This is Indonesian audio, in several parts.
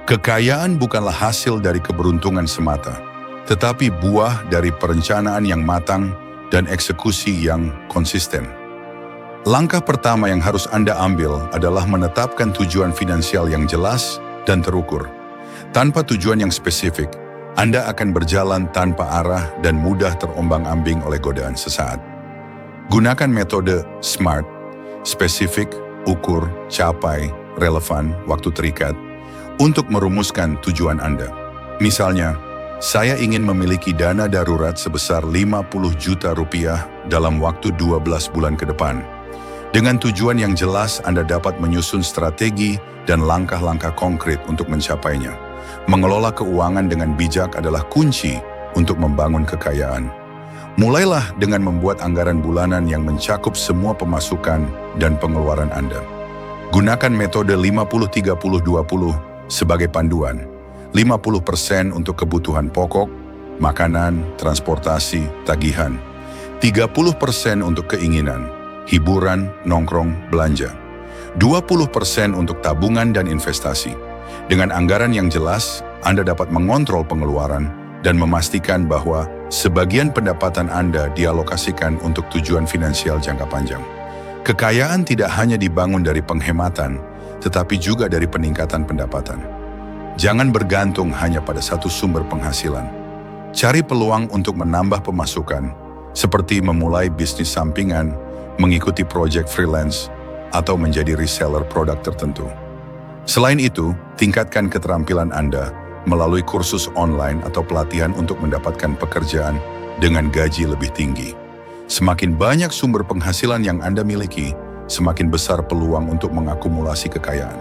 Kekayaan bukanlah hasil dari keberuntungan semata, tetapi buah dari perencanaan yang matang dan eksekusi yang konsisten. Langkah pertama yang harus Anda ambil adalah menetapkan tujuan finansial yang jelas dan terukur. Tanpa tujuan yang spesifik, Anda akan berjalan tanpa arah dan mudah terombang-ambing oleh godaan sesaat. Gunakan metode SMART, spesifik, ukur, capai, relevan, waktu terikat, untuk merumuskan tujuan Anda. Misalnya, saya ingin memiliki dana darurat sebesar 50 juta rupiah dalam waktu 12 bulan ke depan. Dengan tujuan yang jelas, Anda dapat menyusun strategi dan langkah-langkah konkret untuk mencapainya. Mengelola keuangan dengan bijak adalah kunci untuk membangun kekayaan. Mulailah dengan membuat anggaran bulanan yang mencakup semua pemasukan dan pengeluaran Anda. Gunakan metode 50-30-20 sebagai panduan. 50% untuk kebutuhan pokok, makanan, transportasi, tagihan. 30% untuk keinginan, hiburan, nongkrong, belanja. 20% untuk tabungan dan investasi. Dengan anggaran yang jelas, Anda dapat mengontrol pengeluaran dan memastikan bahwa sebagian pendapatan Anda dialokasikan untuk tujuan finansial jangka panjang. Kekayaan tidak hanya dibangun dari penghematan, tetapi juga dari peningkatan pendapatan. Jangan bergantung hanya pada satu sumber penghasilan. Cari peluang untuk menambah pemasukan, seperti memulai bisnis sampingan, mengikuti proyek freelance, atau menjadi reseller produk tertentu. Selain itu, tingkatkan keterampilan Anda melalui kursus online atau pelatihan untuk mendapatkan pekerjaan dengan gaji lebih tinggi. Semakin banyak sumber penghasilan yang Anda miliki, semakin besar peluang untuk mengakumulasi kekayaan.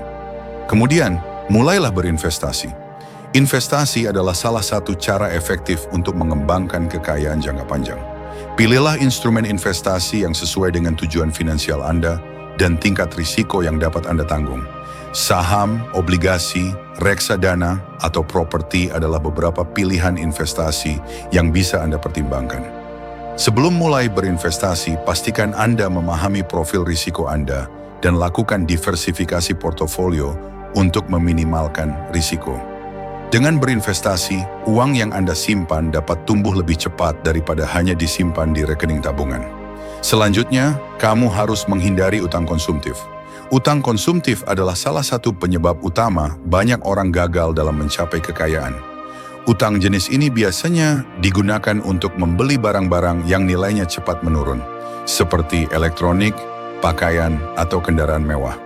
Kemudian, mulailah berinvestasi. Investasi adalah salah satu cara efektif untuk mengembangkan kekayaan jangka panjang. Pilihlah instrumen investasi yang sesuai dengan tujuan finansial Anda dan tingkat risiko yang dapat Anda tanggung. Saham, obligasi, reksadana, atau properti adalah beberapa pilihan investasi yang bisa Anda pertimbangkan. Sebelum mulai berinvestasi, pastikan Anda memahami profil risiko Anda dan lakukan diversifikasi portofolio untuk meminimalkan risiko. Dengan berinvestasi, uang yang Anda simpan dapat tumbuh lebih cepat daripada hanya disimpan di rekening tabungan. Selanjutnya, kamu harus menghindari utang konsumtif. Utang konsumtif adalah salah satu penyebab utama banyak orang gagal dalam mencapai kekayaan. Utang jenis ini biasanya digunakan untuk membeli barang-barang yang nilainya cepat menurun, seperti elektronik, pakaian, atau kendaraan mewah.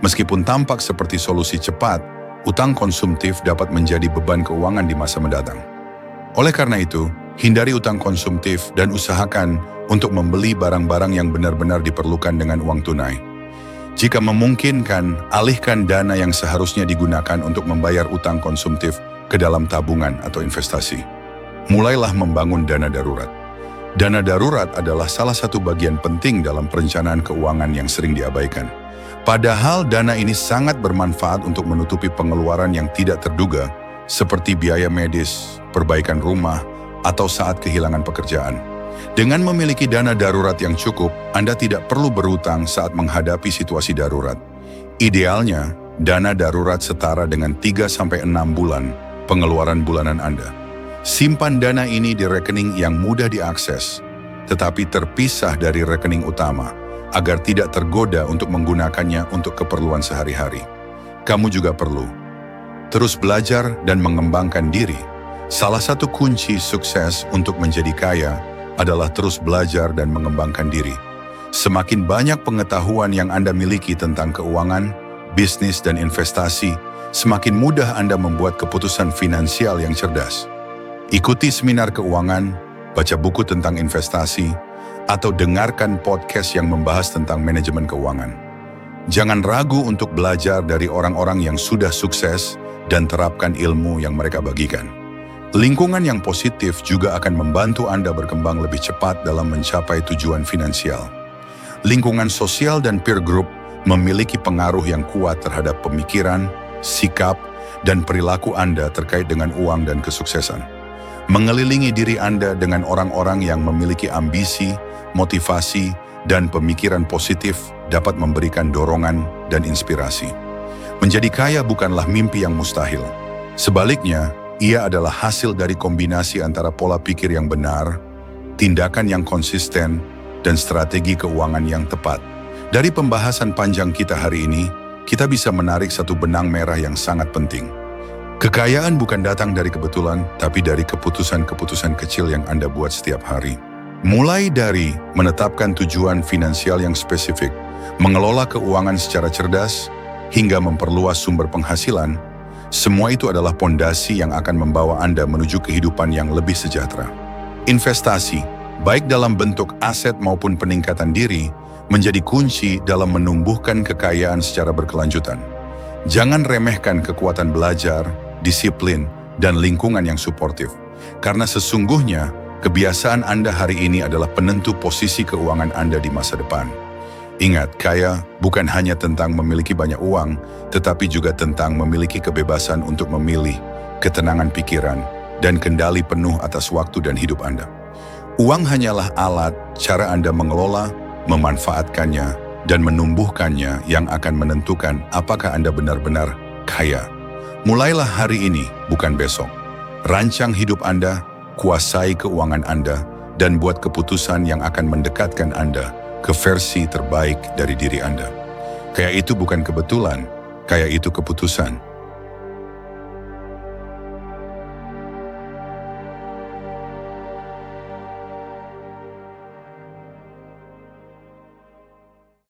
Meskipun tampak seperti solusi cepat, utang konsumtif dapat menjadi beban keuangan di masa mendatang. Oleh karena itu, hindari utang konsumtif dan usahakan untuk membeli barang-barang yang benar-benar diperlukan dengan uang tunai. Jika memungkinkan, alihkan dana yang seharusnya digunakan untuk membayar utang konsumtif ke dalam tabungan atau investasi. Mulailah membangun dana darurat. Dana darurat adalah salah satu bagian penting dalam perencanaan keuangan yang sering diabaikan. Padahal dana ini sangat bermanfaat untuk menutupi pengeluaran yang tidak terduga, seperti biaya medis, perbaikan rumah, atau saat kehilangan pekerjaan. Dengan memiliki dana darurat yang cukup, Anda tidak perlu berutang saat menghadapi situasi darurat. Idealnya, dana darurat setara dengan 3-6 bulan pengeluaran bulanan Anda. Simpan dana ini di rekening yang mudah diakses, tetapi terpisah dari rekening utama, agar tidak tergoda untuk menggunakannya untuk keperluan sehari-hari. Kamu juga perlu terus belajar dan mengembangkan diri. Salah satu kunci sukses untuk menjadi kaya adalah terus belajar dan mengembangkan diri. Semakin banyak pengetahuan yang Anda miliki tentang keuangan, bisnis, dan investasi, semakin mudah Anda membuat keputusan finansial yang cerdas. Ikuti seminar keuangan, baca buku tentang investasi, atau dengarkan podcast yang membahas tentang manajemen keuangan. Jangan ragu untuk belajar dari orang-orang yang sudah sukses dan terapkan ilmu yang mereka bagikan. Lingkungan yang positif juga akan membantu Anda berkembang lebih cepat dalam mencapai tujuan finansial. Lingkungan sosial dan peer group memiliki pengaruh yang kuat terhadap pemikiran, sikap, dan perilaku Anda terkait dengan uang dan kesuksesan. Mengelilingi diri Anda dengan orang-orang yang memiliki ambisi, motivasi, dan pemikiran positif dapat memberikan dorongan dan inspirasi. Menjadi kaya bukanlah mimpi yang mustahil. Sebaliknya, ia adalah hasil dari kombinasi antara pola pikir yang benar, tindakan yang konsisten, dan strategi keuangan yang tepat. Dari pembahasan panjang kita hari ini, kita bisa menarik satu benang merah yang sangat penting. Kekayaan bukan datang dari kebetulan, tapi dari keputusan-keputusan kecil yang Anda buat setiap hari. Mulai dari menetapkan tujuan finansial yang spesifik, mengelola keuangan secara cerdas, hingga memperluas sumber penghasilan, semua itu adalah pondasi yang akan membawa Anda menuju kehidupan yang lebih sejahtera. Investasi, baik dalam bentuk aset maupun peningkatan diri, menjadi kunci dalam menumbuhkan kekayaan secara berkelanjutan. Jangan remehkan kekuatan belajar, disiplin, dan lingkungan yang suportif, karena sesungguhnya kebiasaan Anda hari ini adalah penentu posisi keuangan Anda di masa depan. Ingat, kaya bukan hanya tentang memiliki banyak uang, tetapi juga tentang memiliki kebebasan untuk memilih, ketenangan pikiran, dan kendali penuh atas waktu dan hidup Anda. Uang hanyalah alat, cara Anda mengelola, memanfaatkannya, dan menumbuhkannya yang akan menentukan apakah Anda benar-benar kaya. Mulailah hari ini, bukan besok. Rancang hidup Anda, kuasai keuangan Anda, dan buat keputusan yang akan mendekatkan Anda ke versi terbaik dari diri Anda. Kaya itu bukan kebetulan, kaya itu keputusan.